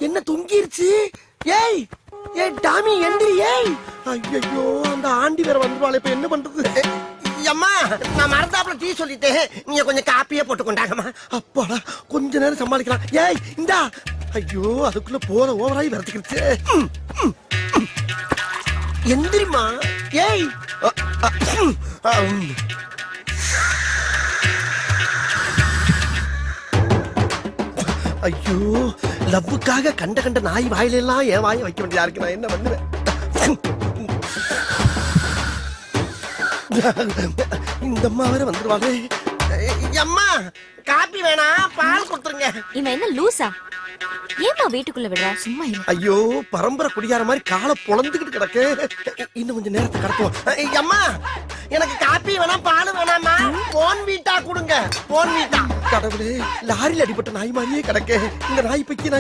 என்ன தொங்கிருச்சு? ஏய் ஏய் டாமி எந்திரி. ஏய் ஐயோ அந்த ஆண்டி வேற வந்துருவாளே, இப்ப என்ன பண்றது? அம்மா நான் மறந்தாப்புல டீ சொல்லிட்டேன், நீங்க கொஞ்சம் காப்பியே போட்டு கொண்டாங்கம்மா. அப்பாடா கொஞ்ச நேரம் சமாளிக்கலாம். ஏய் இந்தா. ஐயோ அதுக்குள்ள போற ஓவராய் வரதுக்கிடுச்சு. எந்திரிமா. ஏய் ஐயோ லவ்வுக்காக கண்ட கண்ட நாய் வாயில எல்லாம் என் வாயை வைக்க வேண்டியதா இருக்கு. நான் என்ன பண்ணுவேன்? இந்த அம்மா வேற வந்துருவாங்க. அம்மா காப்பி வேணா, பால் கொடுத்துருங்க. இவன் என்ன லூசா? ஏமா வீட்டுக்குள்ள விடுற? சும்மா இரு. ஐயோ பரம்பரை குடியார மாதிரி காலை பொளந்துக்கிட்டு கிடக்கு. இன்னும் கொஞ்சம் நேரத்தை கடத்துவோம். அம்மா எனக்கு காப்பி வேணா, பால் வேணாமா? போன் வீட்டா கொடுங்க. போன் வீட்டா. கடவுளே லாரியில் அடிபட்ட நாய் மாதிரியே கிடக்கு. இந்த நாய் பைக்கு